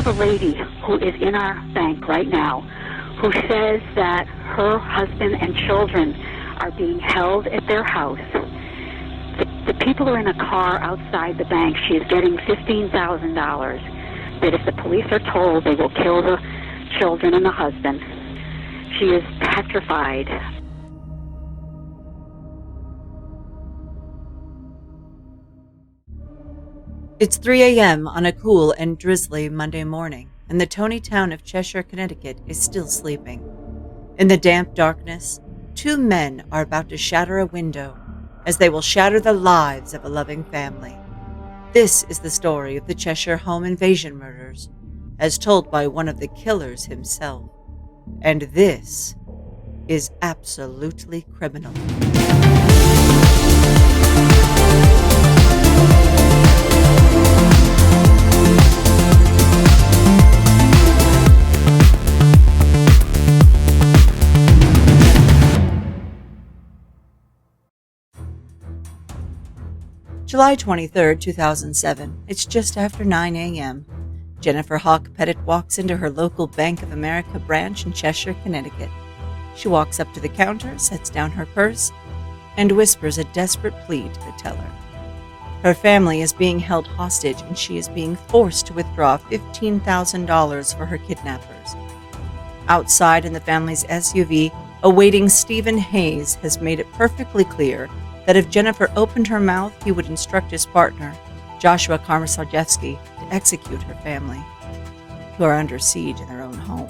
have a lady who is in our bank right now who says that her husband and children are being held at their house. The people are in a car outside the bank. She is getting $15,000. That if the police are told, they will kill the children and the husband. She is petrified. It's 3 a.m. on a cool and drizzly Monday morning, and the tony town of Cheshire, Connecticut is still sleeping. In the damp darkness, two men are about to shatter a window, as they will shatter the lives of a loving family. This is the story of the Cheshire home invasion murders, as told by one of the killers himself. And this is absolutely criminal. July 23, 2007. It's just after 9 a.m. Jennifer Hawk Petit walks into her local Bank of America branch in Cheshire, Connecticut. She walks up to the counter, sets down her purse, and whispers a desperate plea to the teller. Her family is being held hostage, and she is being forced to withdraw $15,000 for her kidnappers. Outside in the family's SUV, awaiting Stephen Hayes has made it perfectly clear that if Jennifer opened her mouth, he would instruct his partner, Joshua Komisarjevsky, to execute her family, who are under siege in their own home.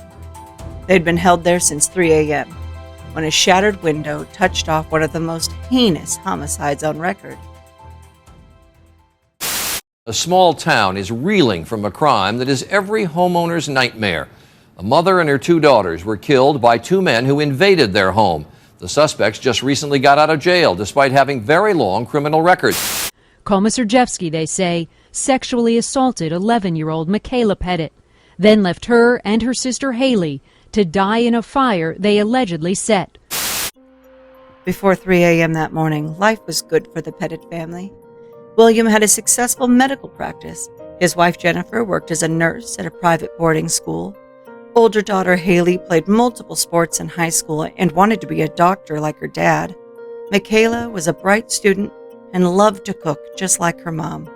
They'd been held there since 3 a.m., when a shattered window touched off one of the most heinous homicides on record. A small town is reeling from a crime that is every homeowner's nightmare. A mother and her two daughters were killed by two men who invaded their home. The suspects just recently got out of jail despite having very long criminal records. Komisarjevsky, they say, sexually assaulted 11-year-old Michaela Petit, then left her and her sister Haley to die in a fire they allegedly set. Before 3 a.m. that morning, life was good for the Petit family. William had a successful medical practice. His wife Jennifer worked as a nurse at a private boarding school. Older daughter Haley played multiple sports in high school and wanted to be a doctor like her dad. Michaela was a bright student and loved to cook just like her mom.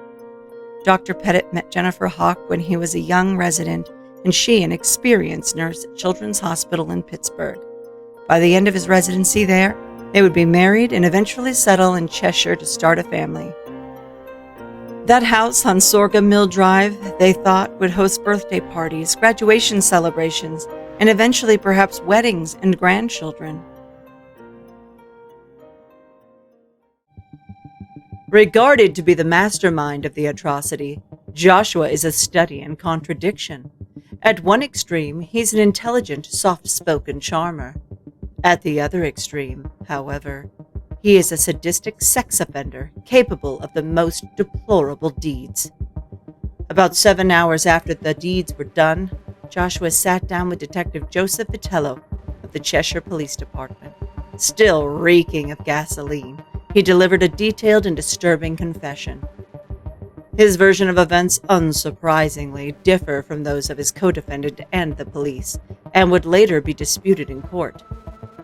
Dr. Petit met Jennifer Hawk when he was a young resident, and she an experienced nurse at Children's Hospital in Pittsburgh. By the end of his residency there, they would be married and eventually settle in Cheshire to start a family. That house on Sorghum Mill Drive, they thought, would host birthday parties, graduation celebrations, and eventually perhaps weddings and grandchildren. Regarded to be the mastermind of the atrocity, Joshua is a study in contradiction. At one extreme, he's an intelligent, soft-spoken charmer. At the other extreme, however, he is a sadistic sex offender capable of the most deplorable deeds. About 7 hours after the deeds were done, Joshua sat down with Detective Joseph Vitello of the Cheshire Police Department. Still reeking of gasoline, he delivered a detailed and disturbing confession. His version of events, unsurprisingly, differ from those of his co-defendant and the police, and would later be disputed in court.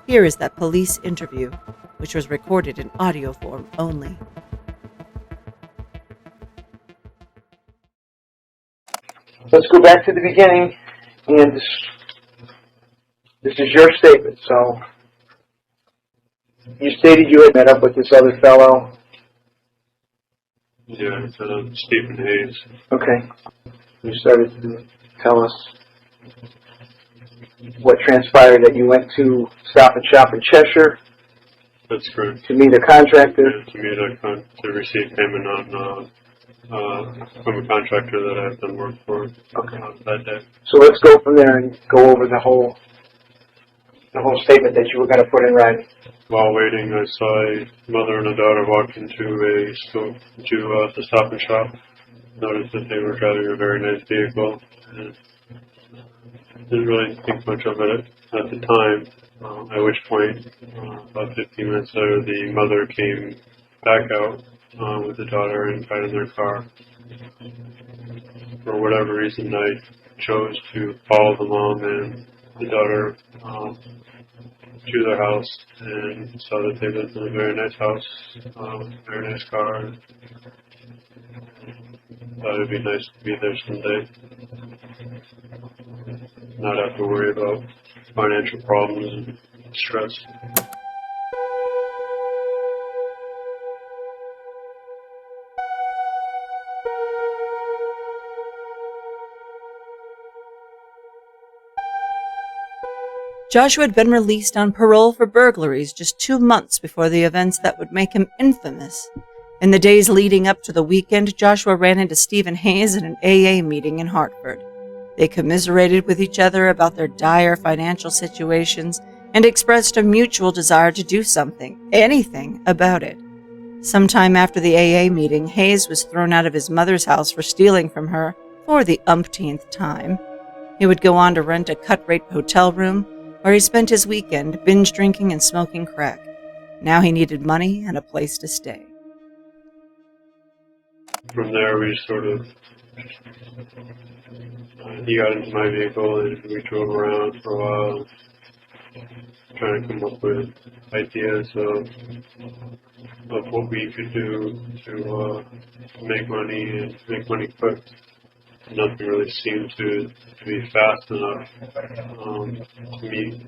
Here is that police interview, which was recorded in audio form only. Let's go back to the beginning, and this is your statement. So, you stated you had met up with this other fellow. Yeah, it's Stephen Hayes. Okay. You started to tell us what transpired, that you went to Stop and Shop in Cheshire. That's correct. To meet a contractor? Yeah, to receive payment on from a contractor that I've done work for that day. So let's go from there and go over the whole statement that you were going to put in writing. While waiting, I saw a mother and a daughter walk into the Stop and Shop. Noticed that they were driving a very nice vehicle. And didn't really think much of it at the time. At which point, about 15 minutes later, the mother came back out with the daughter and got in their car. for whatever reason, I chose to follow the mom and the daughter to their house and saw that they lived in a very nice house, very nice car. Thought it'd be nice to be there someday, not have to worry about financial problems and stress. Joshua had been released on parole for burglaries just 2 months before the events that would make him infamous. In the days leading up to the weekend, Joshua ran into Stephen Hayes at an AA meeting in Hartford. They commiserated with each other about their dire financial situations and expressed a mutual desire to do something, anything, about it. Sometime after the AA meeting, Hayes was thrown out of his mother's house for stealing from her for the umpteenth time. He would go on to rent a cut-rate hotel room, where he spent his weekend binge drinking and smoking crack. Now he needed money and a place to stay. From there, we sort of, he got into my vehicle and we drove around for a while, trying to come up with ideas of what we could do to make money and make money quick. Nothing really seemed to be fast enough to meet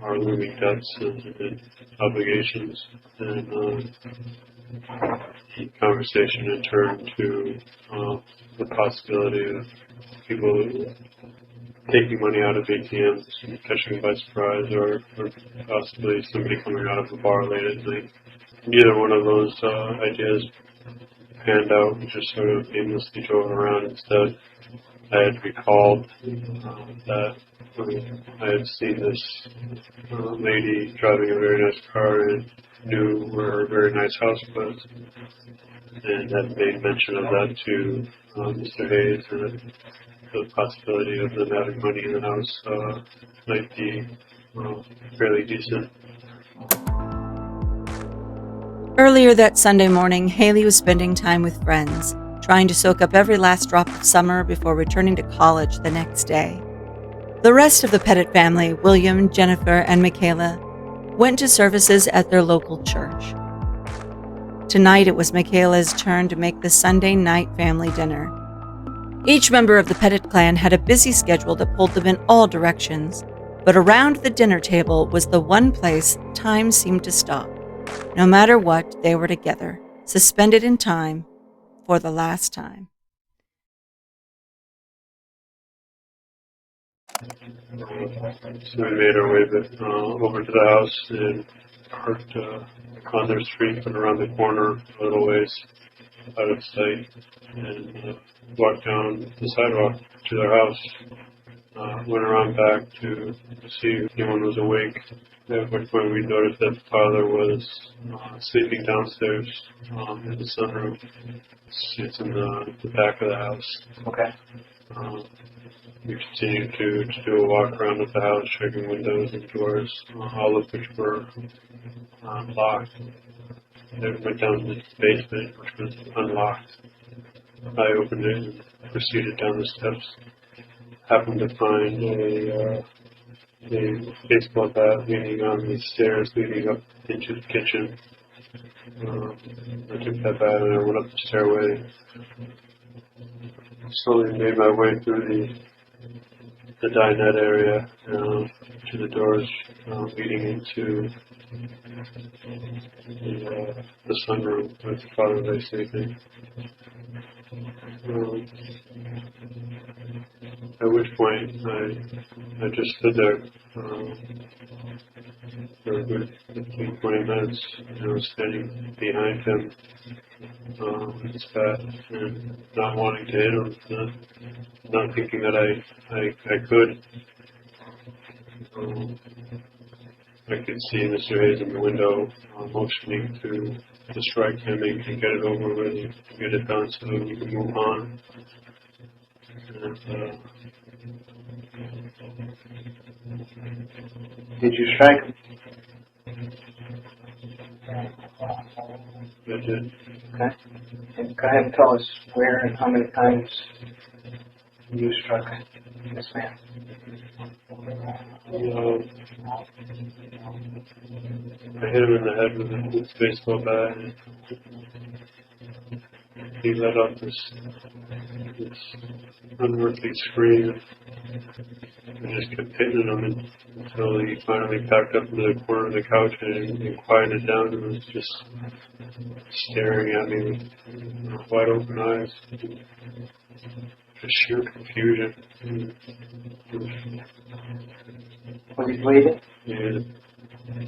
our looming debts and obligations. And the conversation had turned to the possibility of people taking money out of ATMs and catching by surprise, or possibly somebody coming out of a bar late at night. Neither one of those ideas panned out. We just sort of aimlessly drove around instead. I had recalled that I had seen this lady driving a very nice car and knew where her very nice house was, and had made mention of that to Mr. Hayes, and the possibility of them having money in the house might be fairly decent. Earlier that Sunday morning, Haley was spending time with friends, trying to soak up every last drop of summer before returning to college the next day. The rest of the Petit family, William, Jennifer, and Michaela, went to services at their local church. Tonight it was Michaela's turn to make the Sunday night family dinner. Each member of the Petit clan had a busy schedule that pulled them in all directions, but around the dinner table was the one place time seemed to stop. No matter what, they were together, suspended in time for the last time. So we made our way over to the house and parked on their street, but around the corner a little ways out of sight, and walked down the sidewalk to their house. Went around back to see if anyone was awake, at which point we noticed that the father was sleeping downstairs in the sunroom. It's in the back of the house. Okay. We continued to do a walk around at the house, checking windows and doors, all of which were locked. Then went down to the basement, which was unlocked. I opened it and proceeded down the steps. Happened to find a baseball bat leaning on the stairs leading up into the kitchen. I took that bat and I went up the stairway. Slowly made my way through the dinette area to the doors leading into the sunroom where the father lay sleeping. At which point I just stood there for a good 15, 20 minutes, standing behind him with his bat and not wanting to hit him, not thinking that I could. I could see Mr. Hayes in the window motioning to strike him and get it over with and get it done so we can move on. And, Did you strike him? I did. Okay. And go ahead and tell us where and how many times you struck this man. I hit him in the head with his baseball bat. And he let out this unearthly scream. I just kept hitting him until he finally packed up into the corner of the couch and quieted down and was just staring at me with wide open eyes. Just sheer confusion. Was he bleeding? Yeah,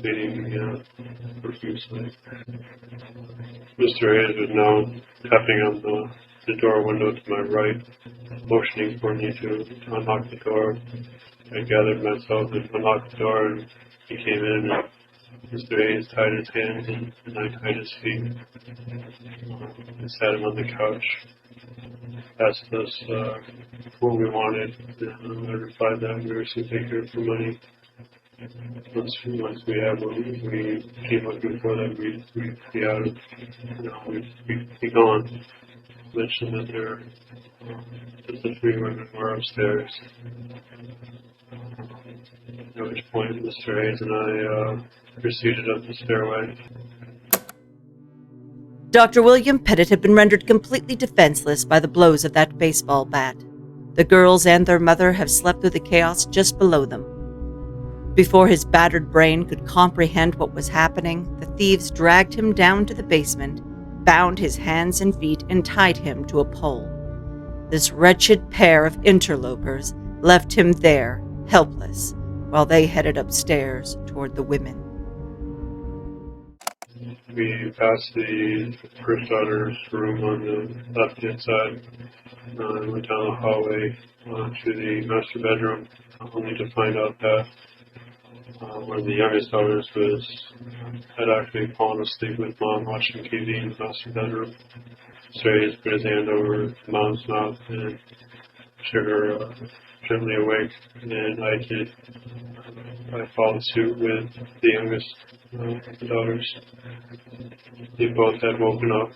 bleeding profusely. Mr. Hayes was now tapping on the door window to my right, motioning for me to unlock the door. I gathered myself and unlocked the door, and he came in, and Mr. Hayes tied his hands, and I tied his feet. I sat him on the couch, asked us what we wanted, and I replied that we were simply here for money. Once we had what we came looking for, that we'd be out of, we'd be gone. Mentioned that the three women were upstairs. At which point, Mr. Hayes and I proceeded up the stairway. Dr. William Petit had been rendered completely defenseless by the blows of that baseball bat. The girls and their mother have slept through the chaos just below them. Before his battered brain could comprehend what was happening, the thieves dragged him down to the basement, bound his hands and feet, and tied him to a pole. This wretched pair of interlopers left him there, helpless, while they headed upstairs toward the women. We passed the first daughter's room on the left-hand side, and went down the hallway to the master bedroom, only to find out that one of the youngest daughters had actually fallen asleep with mom watching TV in the master bedroom. So he put his hand over mom's mouth and shook her gently awake, and I followed suit with the youngest of the daughters. They both had woken up.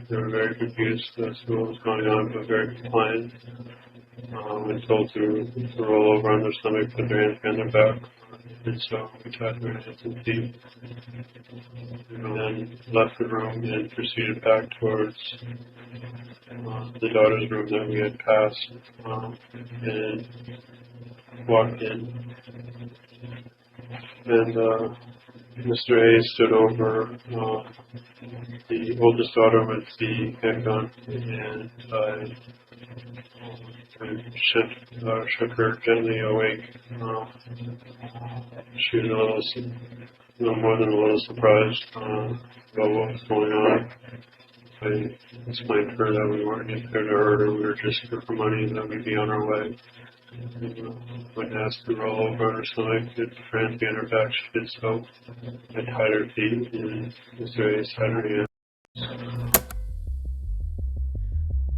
They were very confused as to what was going on, but very compliant. When told to roll over on their stomach, put their hands behind their back. And so we tied their hands and feet, and then left the room and proceeded back towards the daughter's room that we had passed, and walked in. And Mr. Hayes stood over the oldest daughter with the handgun, and I shook her gently awake. She was no more than a little surprised about what was going on. I explained to her that we weren't here to hurt her, we were just here for money and that we'd be on our way. When asked to roll over on her stomach, put her hands behind her back, she did so. I tied her feet, and Mr. Hayes tied her hands.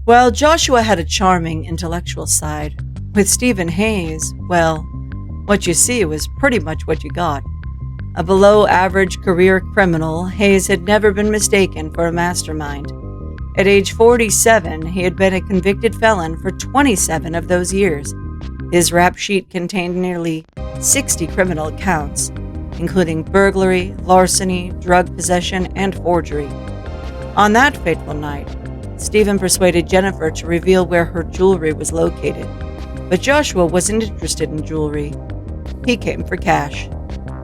While Joshua had a charming intellectual side, with Stephen Hayes, well, what you see was pretty much what you got. A below-average career criminal, Hayes had never been mistaken for a mastermind. At age 47, he had been a convicted felon for 27 of those years. His rap sheet contained nearly 60 criminal counts, including burglary, larceny, drug possession, and forgery. On that fateful night, Stephen persuaded Jennifer to reveal where her jewelry was located, but Joshua wasn't interested in jewelry. He came for cash,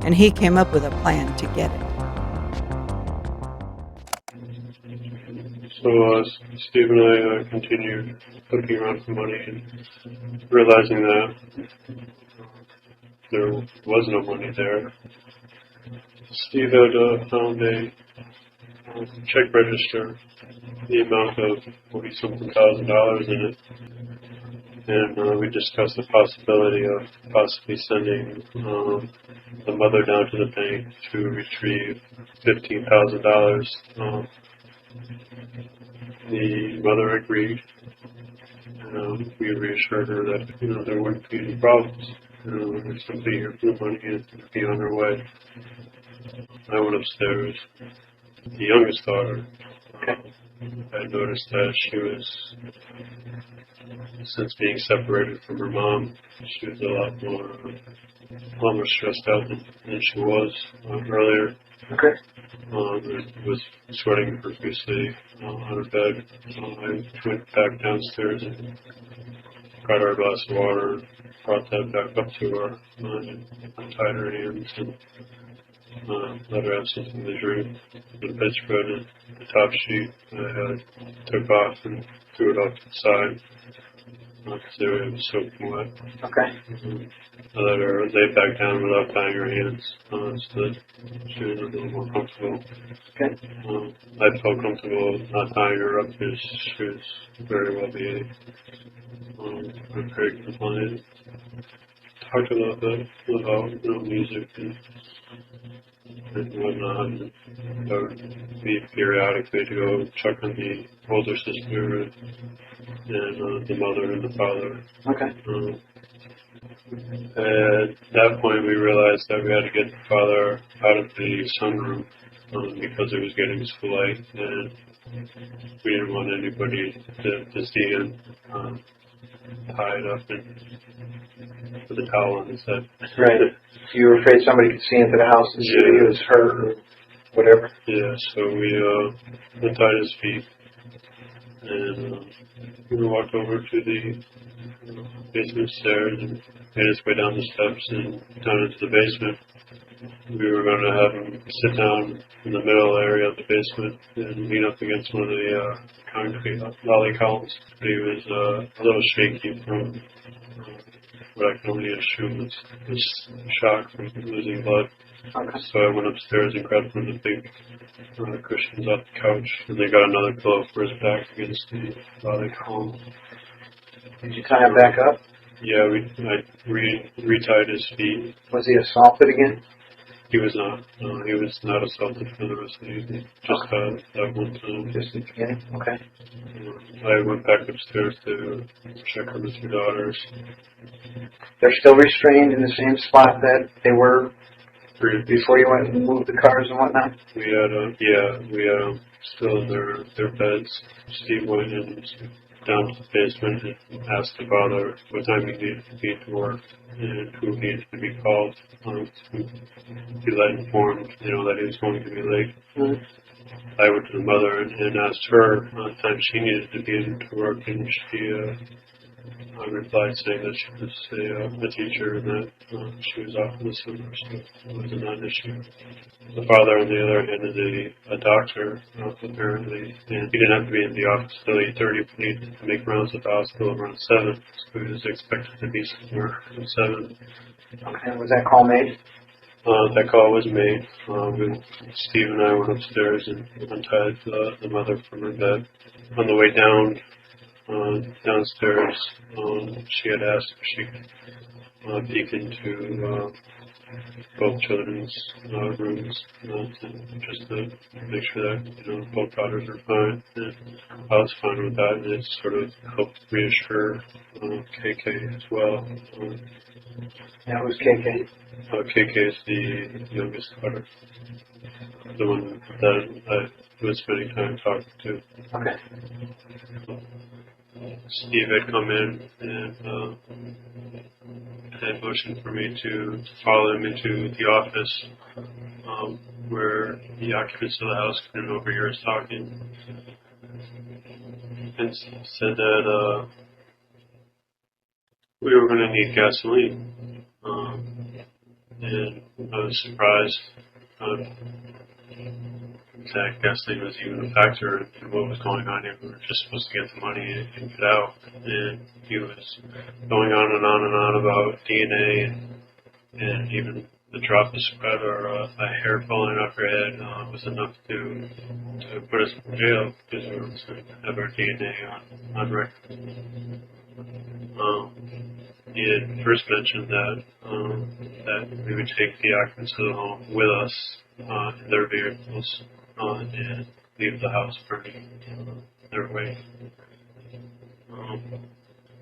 and he came up with a plan to get it. So Steve and I continued looking around for money and realizing that there was no money there. Steve had found a check register, the amount of $40-something thousand in it, and we discussed the possibility of possibly sending the mother down to the bank to retrieve $15,000. The mother agreed. We reassured her that there wouldn't be any problems. We'd simply here for the money and be on her way. I went upstairs. The youngest daughter I noticed that she was, since being separated from her mom, she was a lot more stressed out than she was earlier. Okay. And was sweating profusely on her bed. I went back downstairs and got her a glass of water, brought that back up to her, and untied her hands and let her have something to drink. The bedspread and the top sheet I took off and threw it off to the side because they were soaking wet. Okay. I let her lay back down without tying her hands so that she was a little more comfortable. Okay. I felt comfortable not tying her up because she was very well behaved. I'm very compliant. Talked a little bit about music and whatnot. And I would be periodically to go check on the older sister and the mother and the father. Okay. At that point, we realized that we had to get the father out of the sunroom because it was getting so late, and we didn't want anybody to see him tied up with a towel on his head. Right. You were afraid somebody could see into the house and see that he was hurt or whatever? Yeah, so we untied his feet, and we walked over to the basement stairs and made his way down the steps and down into the basement. We were going to have him sit down in the middle area of the basement and lean up against one of the concrete lolly columns. But he was a little shaky from what I can only assume was shock from losing blood. Okay. So I went upstairs and grabbed one of the big cushions off the couch, and they got another pillow for his back against the lolly column. Did you tie him back up? Yeah, I retied his feet. Was he assaulted again? He was not. He was not assaulted for the rest of the evening. Just that one time. Just at the beginning? Okay. I went back upstairs to check on the two daughters. They're still restrained in the same spot that they were before you went and moved the cars and whatnot? We had still in their beds. Steve went in down to the basement and asked the father what time he needed to be to work and who needed to be called to be let informed, that he was going to be late. Mm-hmm. I went to the mother and asked her the time she needed to be in to work, and she replied saying that she was a teacher and that she was off in the summer, so it was a non-issue. The father, on the other hand, is a doctor, apparently, and he didn't have to be in the office till 8:30, but he needed to make rounds at the hospital around 7, so he was expected to be somewhere at 7. Okay, was that call made? That call was made. Steve and I went upstairs and untied the mother from her bed. On the way downstairs, she had asked if she could peek into both children's rooms just to make sure that both daughters are fine. And I was fine with that, and it sort of helped reassure KK as well. That was KK. KK is the youngest daughter, the one that I was spending time talking to. Okay. Steve had come in and had motioned for me to follow him into the office where the occupants of the house couldn't overhear us talking, and said that we were going to need gasoline. And I was surprised that gasoline was even a factor in what was going on here. We were just supposed to get the money and get out. And he was going on and on and on about DNA and even the drop of sweat or a hair falling off her head was enough to put us in jail because we were going to have our DNA on record. He had first mentioned that we would take the occupants of the home with us in their vehicles and leave the house burning their way.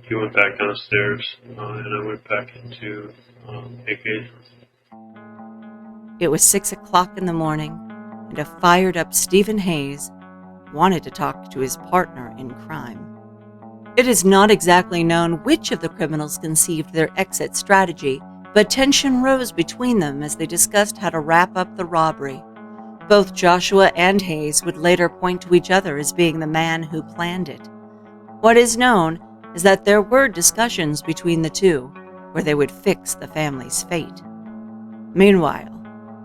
He went back downstairs and I went back into AK's room. It was 6 o'clock in the morning, and a fired-up Stephen Hayes wanted to talk to his partner in crime. It is not exactly known which of the criminals conceived their exit strategy, but tension rose between them as they discussed how to wrap up the robbery. Both Joshua and Hayes would later point to each other as being the man who planned it. What is known is that there were discussions between the two, where they would fix the family's fate. Meanwhile,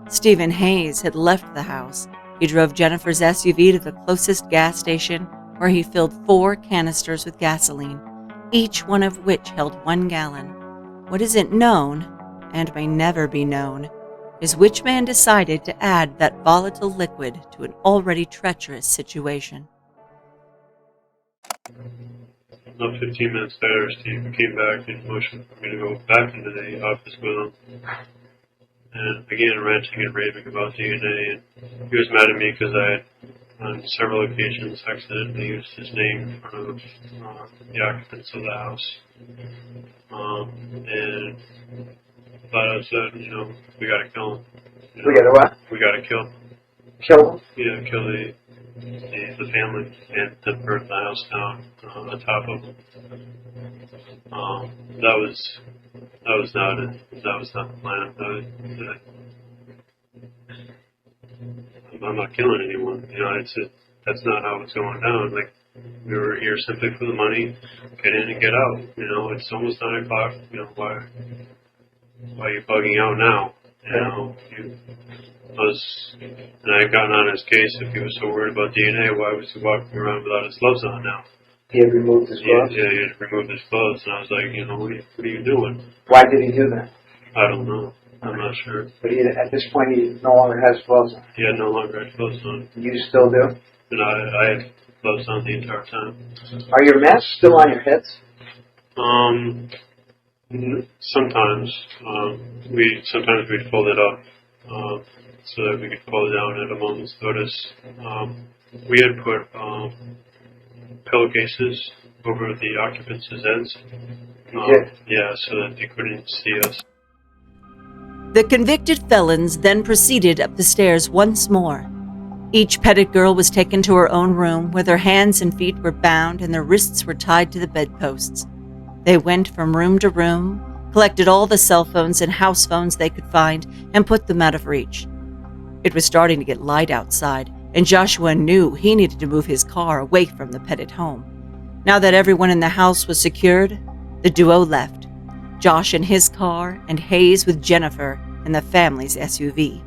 Stephen Hayes had left the house. He drove Jennifer's SUV to the closest gas station, where he filled 4 canisters with gasoline, each one of which held 1 gallon. What isn't known, and may never be known, is which man decided to add that volatile liquid to an already treacherous situation. About 15 minutes later, Steve came back and motioned for me to go back into the office with him. And began ranting and raving about DNA. And he was mad at me because I had, on several occasions, accidentally used his name in front of the occupants of the house. And flat out said, we gotta kill him. We gotta what? We gotta kill him. Kill him? Yeah, kill the family and then burn the house down on top of them. That was not the plan. I'm not killing anyone. That's not how it's going down. Like, we were here simply for the money, get in and get out. It's almost 9 o'clock. Why are you bugging out now? And I had gotten on his case. If he was so worried about DNA, why was he walking around without his gloves on now? He had removed his gloves? Yeah, he had removed his gloves. And I was like, what are you doing? Why did he do that? I don't know. I'm not sure. But at this point, he no longer has gloves on. He no longer had gloves on. You still do? And I had gloves on the entire time. Are your masks still on your heads? Sometimes. Sometimes we'd fold it up so that we could pull it down at a moment's notice. We had put pillowcases over the occupants' heads. Yeah, so that they couldn't see us. The convicted felons then proceeded up the stairs once more. Each Petit girl was taken to her own room, where their hands and feet were bound and their wrists were tied to the bedposts. They went from room to room, collected all the cell phones and house phones they could find, and put them out of reach. It was starting to get light outside, and Joshua knew he needed to move his car away from the Petit home. Now that everyone in the house was secured, the duo left. Josh in his car, and Hayes with Jennifer in the family's SUV.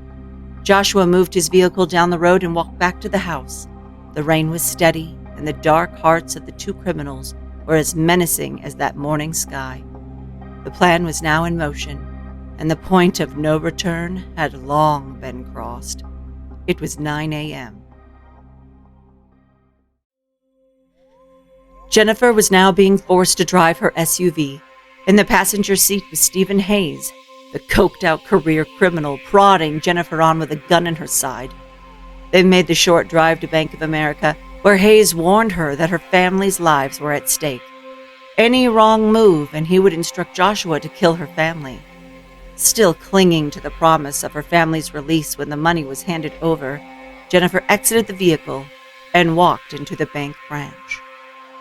Joshua moved his vehicle down the road and walked back to the house. The rain was steady, and the dark hearts of the 2 criminals were as menacing as that morning sky. The plan was now in motion, and the point of no return had long been crossed. It was 9 a.m. Jennifer was now being forced to drive her SUV. In the passenger seat was Stephen Hayes, the coked-out career criminal, prodding Jennifer on with a gun in her side. They made the short drive to Bank of America, where Hayes warned her that her family's lives were at stake. Any wrong move, and he would instruct Joshua to kill her family. Still clinging to the promise of her family's release when the money was handed over, Jennifer exited the vehicle and walked into the bank branch.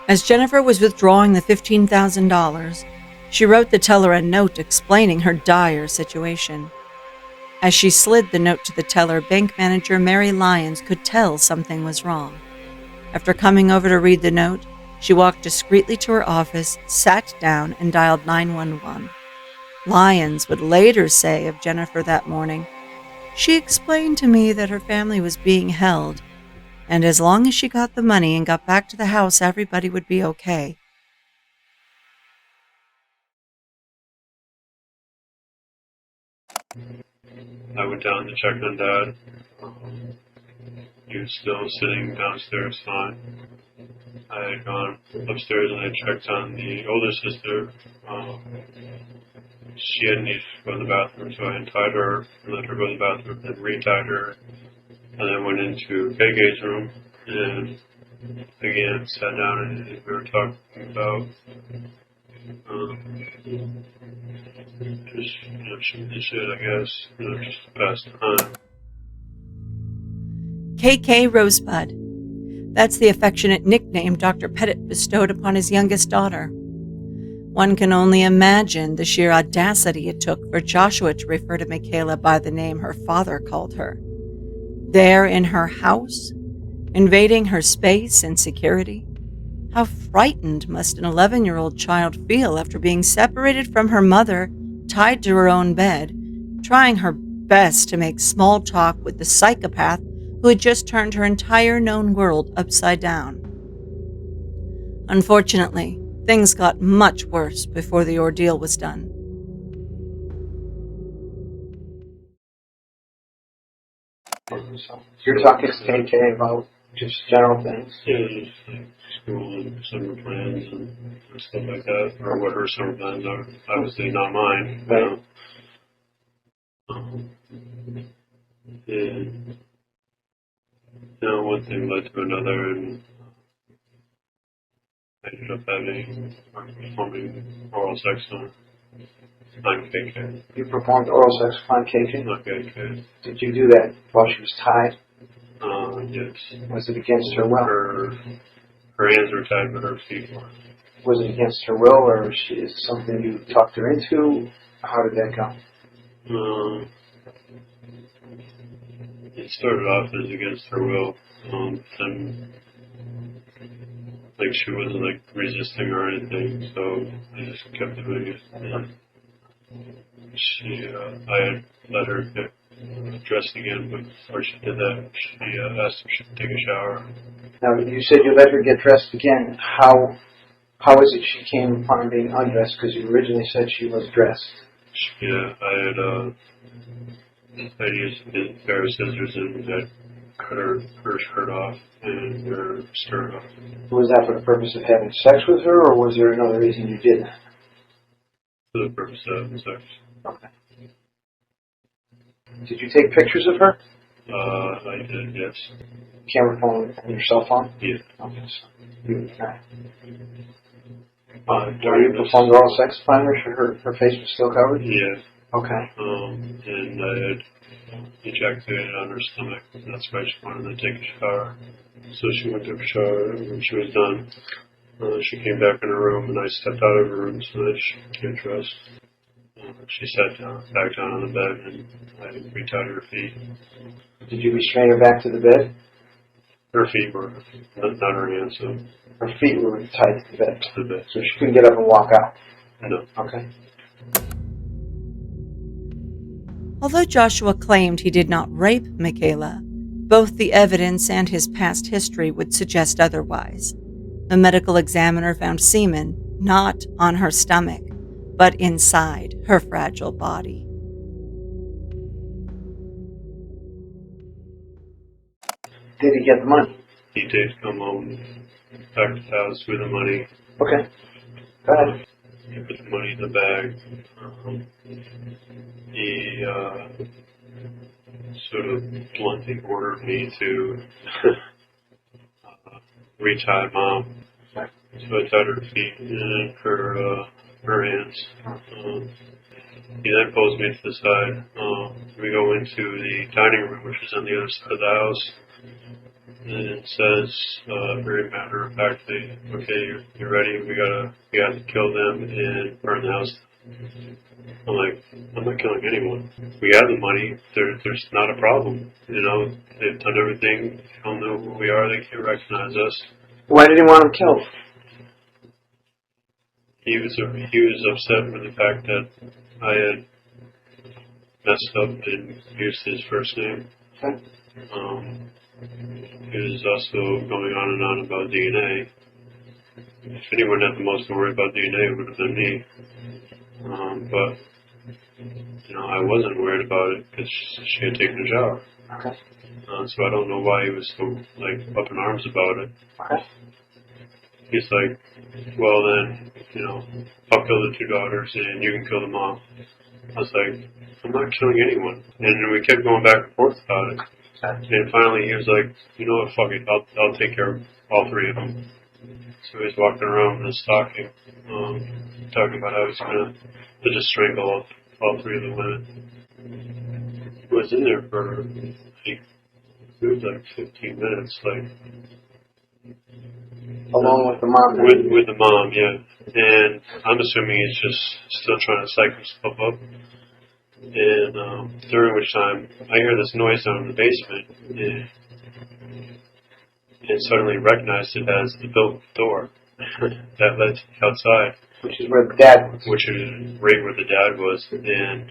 As Jennifer was withdrawing the $15,000, she wrote the teller a note explaining her dire situation. As she slid the note to the teller, bank manager Mary Lyons could tell something was wrong. After coming over to read the note, she walked discreetly to her office, sat down, and dialed 911. Lyons would later say of Jennifer that morning, "She explained to me that her family was being held, and as long as she got the money and got back to the house, everybody would be okay." I went down to check on Dad. He was still sitting downstairs fine. I had gone upstairs and I checked on the older sister. She had needed to go to the bathroom, so I untied her and let her go to the bathroom, then retied her, and then went into KK's room and again sat down and we were talking about just shooting the shit, I guess, just to pass time. KK Rosebud. That's the affectionate nickname Dr. Petit bestowed upon his youngest daughter. One can only imagine the sheer audacity it took for Joshua to refer to Michaela by the name her father called her. There in her house, invading her space and security. How frightened must an 11-year-old child feel after being separated from her mother, tied to her own bed, trying her best to make small talk with the psychopath who had just turned her entire known world upside down. Unfortunately, things got much worse before the ordeal was done. So you're talking to KK about just general things? Yeah, just like school and summer plans and stuff like that, or what her summer plans are. Obviously not mine. Right. And one thing led to another, and I ended up performing oral sex on KK. You performed oral sex on KK? Not KK. Did you do that while she was tied? Yes. Was it against her will? Her hands were tied, but her feet weren't. Was it against her will, or is it something you talked her into? How did that go? It started off as against her will, and like she wasn't like resisting or anything, so I just kept doing it. And I had let her get dressed again, but before she did that, she asked if she could take a shower. Now, you said you let her get dressed again. How is it she came upon being undressed? Because you originally said she was dressed. Yeah, I used a pair of scissors and had cut her shirt off and her skirt off. Was that for the purpose of having sex with her, or was there another reason you did that? For the purpose of having sex. Okay. Did you take pictures of her? I did, yes. Camera phone and your cell phone? Yeah. Okay. You during performed oral sex upon her? Her face was still covered? Yeah. Okay. And I had ejaculated on her stomach, and that's why she wanted to take a shower. So she went to a shower, and when she was done, she came back in her room, and I stepped out of her room so that she could get dressed. She sat back down on the bed, and I retied her feet. Did you restrain her back to the bed? Her feet were, not her hands, so. Her feet were tied to the bed. To the bed. So she couldn't get up and walk out? No. Okay. Although Joshua claimed he did not rape Michaela, both the evidence and his past history would suggest otherwise. The medical examiner found semen not on her stomach, but inside her fragile body. Did he get the money? He did come home back to the house with the money. Okay. Go ahead. He put the money in the bag. He sort of bluntly ordered me to retie Mom. So I tied her feet and her hands. He then pulls me to the side. We go into the dining room, which is on the other side of the house. And it says, very matter of factly, okay, you're ready. We gotta kill them and burn the house. I'm like, I'm not killing anyone. We have the money. There's not a problem. They've done everything. They don't know who we are. They can't recognize us. Why did he want him killed? He was upset with the fact that I had messed up and used his first name. Okay. He was also going on and on about DNA. If anyone had the most to worry about DNA, it would have been me. But I wasn't worried about it because she had taken a shower. Okay. So I don't know why he was so up in arms about it. Okay. He's like, well then, I'll kill the two daughters and you can kill the mom. I was like, I'm not killing anyone. And we kept going back and forth about it. And finally he was like, you know what, fuck it, I'll take care of all three of them. So he was walking around and talking about how he's going to just strangle all three of the women. He was in there for, it was 15 minutes, Along with the mom? With the mom, yeah. And I'm assuming he's just still trying to psych himself up. And during which time, I hear this noise down in the basement, and suddenly recognized it as the built door that led to the outside. Which is where the dad was. Which is right where the dad was. And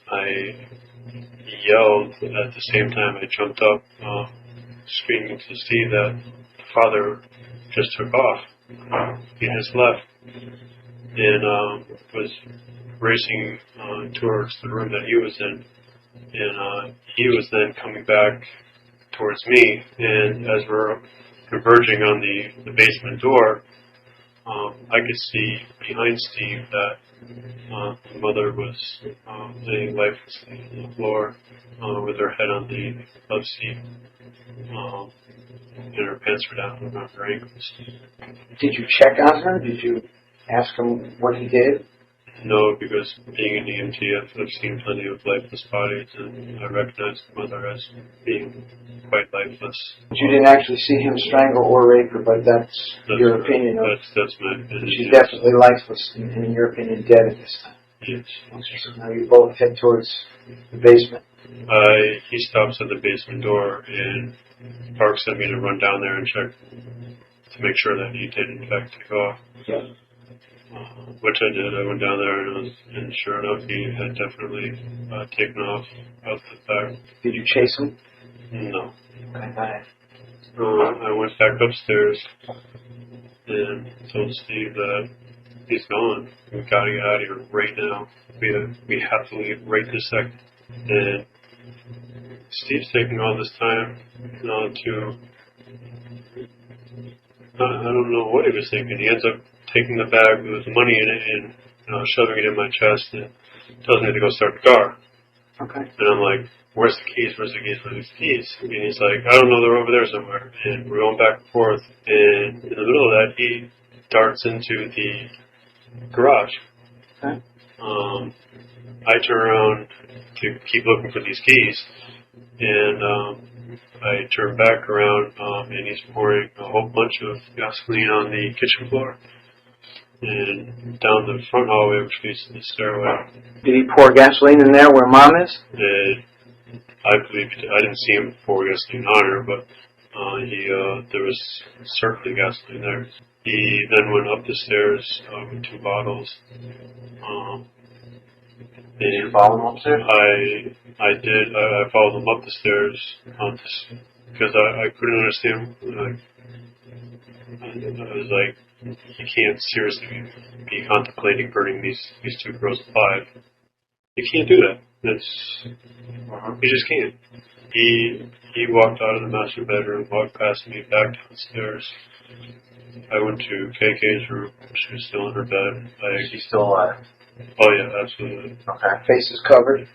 I yelled at the same time I jumped up, screaming to Steve that the father just took off. He just left. And was racing towards the room that he was in. And he was then coming back towards me. And as we're converging on the basement door, I could see behind Steve that the mother was laying lifelessly on the floor with her head on the love seat, and her pants were down around her ankles. Did you check on her? Did you ask him what he did? No, because being an EMT, I've seen plenty of lifeless bodies, and I recognize the mother as being quite lifeless. But you didn't actually see him strangle or rape her, but that's your opinion. That's my opinion. She's definitely lifeless, and in your opinion, dead at this time. Yes. So now you both head towards the basement. He stops at the basement door, and Park sent me to run down there and check to make sure that he did in fact take off. Yeah. Which I did. I went down there and sure enough, he had definitely taken off out the back. Did you chase him? No. Okay, go ahead. I went back upstairs and told Steve that he's gone. We gotta get out of here right now. We have to leave right this second. And Steve's taking all this time to. I don't know what he was thinking. He ends up taking the bag with money in it and shoving it in my chest and tells me to go start the car. Okay. And I'm like, where's the keys? Where's the keys? Where's the keys? And he's like, I don't know, they're over there somewhere. And we're going back and forth. And in the middle of that, he darts into the garage. Okay. I turn around to keep looking for these keys. And I turn back around and he's pouring a whole bunch of gasoline on the kitchen floor. And down the front hallway, which leads to the stairway. Did he pour gasoline in there where Mom is? I believe I didn't see him pour gasoline on her, but there was certainly gasoline there. He then went up the stairs with 2 bottles. Did you follow him upstairs? I did. I followed him up the stairs because I couldn't understand. I was like, you can't seriously be contemplating burning these 2 girls alive. You can't do that. You just can't. He walked out of the master bedroom, walked past me, back downstairs. I went to KK's room. She was still in her bed. She's still alive? Oh yeah, absolutely. Okay. Face is covered?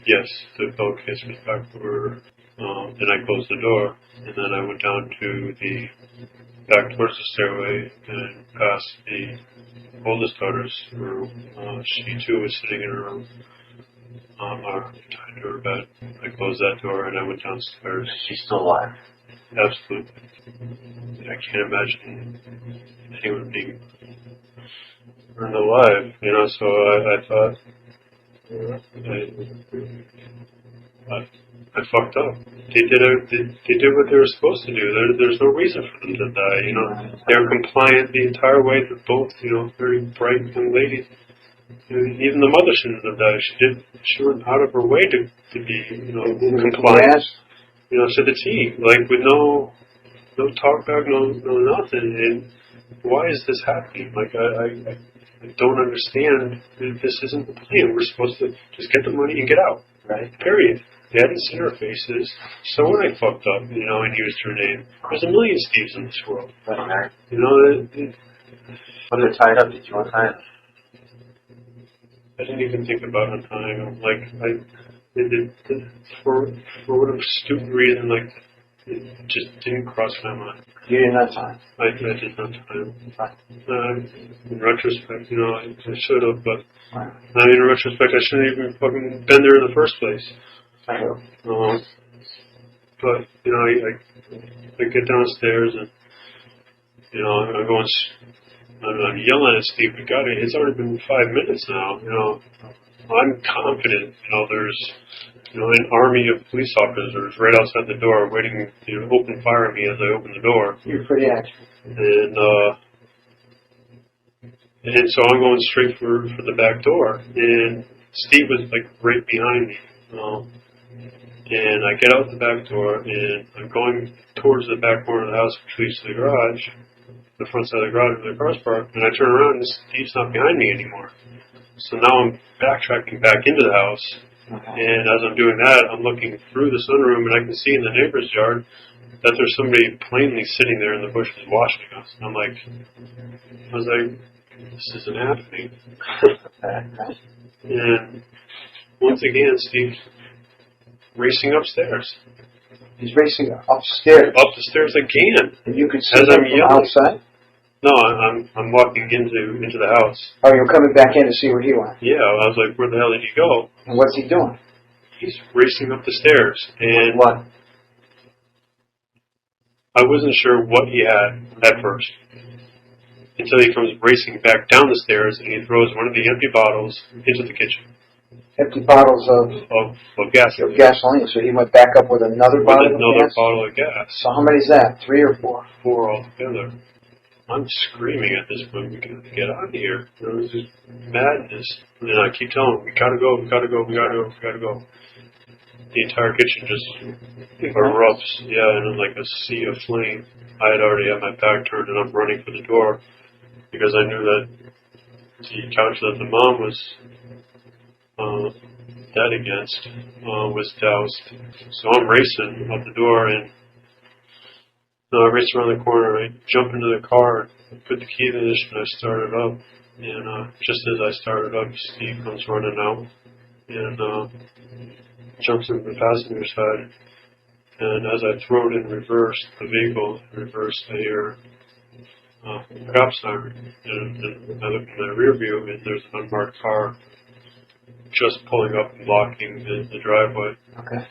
Yes, the pillowcase was back to her. Then I closed the door, and then I went down to the back towards the stairway and past the oldest daughter's room. She too was sitting in her room, tied to her bed. I closed that door and I went downstairs. She's still alive? Absolutely. I can't imagine anyone being burned alive, so I thought I fucked up. They did what they were supposed to do. There's no reason for them to die. They were compliant the entire way. They're both, very bright young ladies. Even the mother shouldn't have died. She went out of her way to be, compliant. To the T, with no talk back, no nothing. And why is this happening? I don't understand. This isn't the plan. We're supposed to just get the money and get out. Right. Period. They hadn't seen our faces. So when I fucked up, and used her name, there's a million Steves in this world. Right. When they're tied up, did you untie them? I didn't even think about untying them. For whatever stupid reason, it just didn't cross my mind. You didn't untie them? I did not tie them. In retrospect, I should have, but in retrospect, I shouldn't have even fucking been there in the first place. I know. But I get downstairs and You know, I'm yelling at Steve, but God, it's already been 5 minutes now. You know, I'm confident. You know, there's, you know, an army of police officers right outside the door waiting to open fire at me as I open the door. You're pretty accurate. And so I'm going straight for the back door, and Steve was like right behind me. And I get out the back door, and I'm going towards the back corner of the house, which leads to the garage, the front side of the garage where the car's parked. And I turn around, and Steve's not behind me anymore. So now I'm backtracking back into the house. Okay. And as I'm doing that, I'm looking through the sunroom, and I can see in the neighbor's yard that there's somebody plainly sitting there in the bushes watching us. And I was like, this isn't happening. And once again, Steve racing upstairs. He's racing upstairs. Up the stairs again. And you could see as him I'm from yelling. outside? No, I'm walking into the house. Oh, you're coming back in to see where he went. Yeah, I was like, where the hell did he go? And what's he doing? He's racing up the stairs. And What? I wasn't sure what he had at first. Until he comes racing back down the stairs and he throws one of the empty bottles into the kitchen. Empty bottles of gasoline. gasoline. So he went back up with another bottle of Another gas? bottle of gas. So how many's that? 3 or 4? 4 altogether. I'm screaming at this point, we gotta get out of here. It was just madness. And then I keep telling him, we gotta go. The entire kitchen just erupts, and in like a sea of flame. I had already had my back turned and I'm running for the door because I knew that the couch that the mom was dead against was doused. So I'm racing out the door, and I race around the corner. I jump into the car, put the key in the ignition, I start it up. And just as I started up, Steve comes running out and jumps into the passenger side. And as I throw it in reverse, the vehicle in reverse, I hear a cop siren. And I look in my rear view, and there's an unmarked car just pulling up and blocking the driveway. Okay.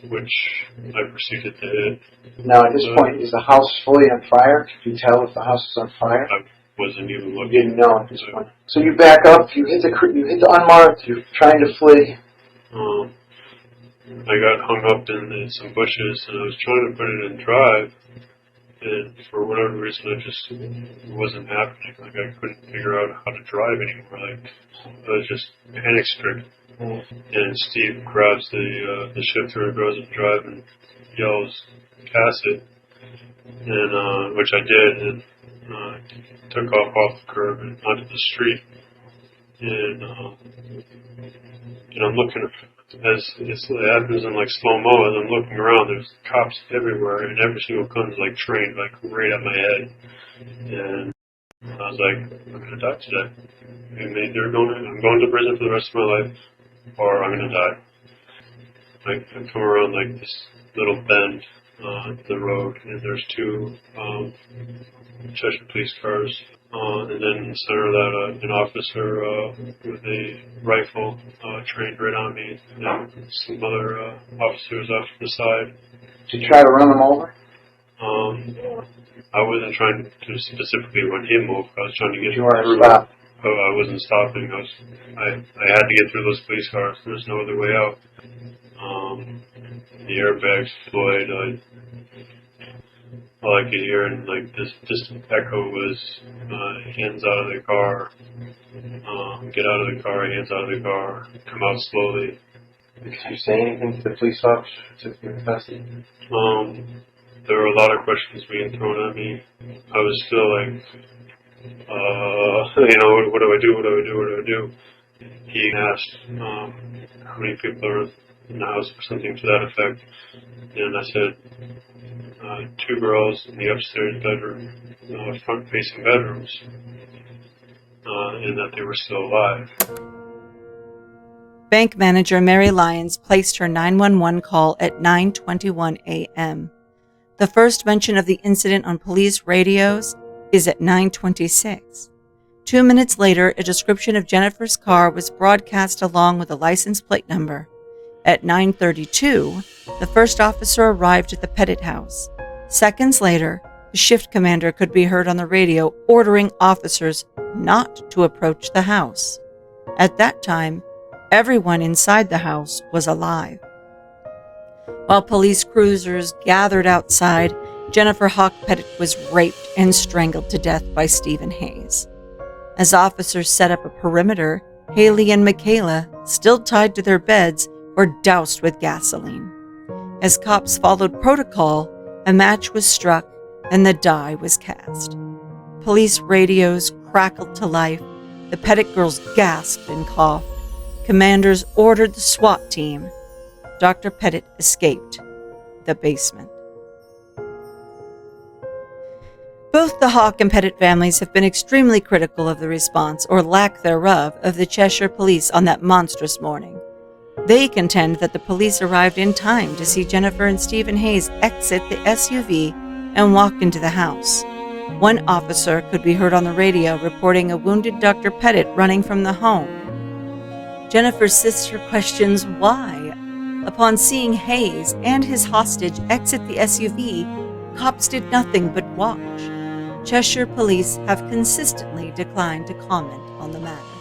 Which I proceeded to hit. Now, at this point, is the house fully on fire? Could you tell if the house is on fire? I wasn't even looking. You didn't know at this point. So you back up, you hit the unmarked, you're trying to flee. I got hung up in some bushes, and I was trying to put it in drive, and for whatever reason, it wasn't happening. Like, I couldn't figure out how to drive anymore. Like, I was just panic-stricken. And Steve grabs the shifter and goes and drive and yells, "Pass it," and which I did, and took off the curb and onto the street. And I'm looking, as it happens in like slow-mo, as I'm looking around, there's cops everywhere, and every single gun's like trained, like right at my head. And I was like, I'm going to die today. And I'm going to prison for the rest of my life, or I'm going to die. I come around like this little bend to the road, and there's 2 Cheshire police cars. And then in the center of that, an officer with a rifle trained right on me, and some other officers off to the side. Did you try to run them over? I wasn't trying to specifically run him over. I was trying to get you weren't through. stop. I wasn't stopping. I had to get through those police cars. There's no other way out. The airbags deployed. All I could hear in like this distant echo was hands out of the car, get out of the car, hands out of the car, come out slowly. Did you say anything to the police officer to took you in custody? There were a lot of questions being thrown at me. I was still like, what do I do? What do I do? He asked how many people are in the house or something to that effect, and I said 2 girls in the upstairs bedroom, front-facing bedrooms, and that they were still alive. Bank manager Mary Lyons placed her 911 call at 9:21 a.m. The first mention of the incident on police radios is at 9:26. 2 minutes later, a description of Jennifer's car was broadcast along with a license plate number. At 9:32, the first officer arrived at the Petit house. Seconds later, The shift commander could be heard on the radio ordering officers not to approach the house. At that time, everyone inside the house was alive. While police cruisers gathered outside, Jennifer Hawk Petit was raped and strangled to death by Stephen Hayes. As officers set up a perimeter, Haley and Michaela, still tied to their beds, were doused with gasoline. As cops followed protocol, a match was struck and the die was cast. Police radios crackled to life. The Petit girls gasped and coughed. Commanders ordered the SWAT team. Dr. Petit escaped the basement. Both the Hawk and Petit families have been extremely critical of the response, or lack thereof, of the Cheshire police on that monstrous morning. They contend that the police arrived in time to see Jennifer and Stephen Hayes exit the SUV and walk into the house. One officer could be heard on the radio reporting a wounded Dr. Petit running from the home. Jennifer's sister questions why. Upon seeing Hayes and his hostage exit the SUV, cops did nothing but watch. Cheshire police have consistently declined to comment on the matter.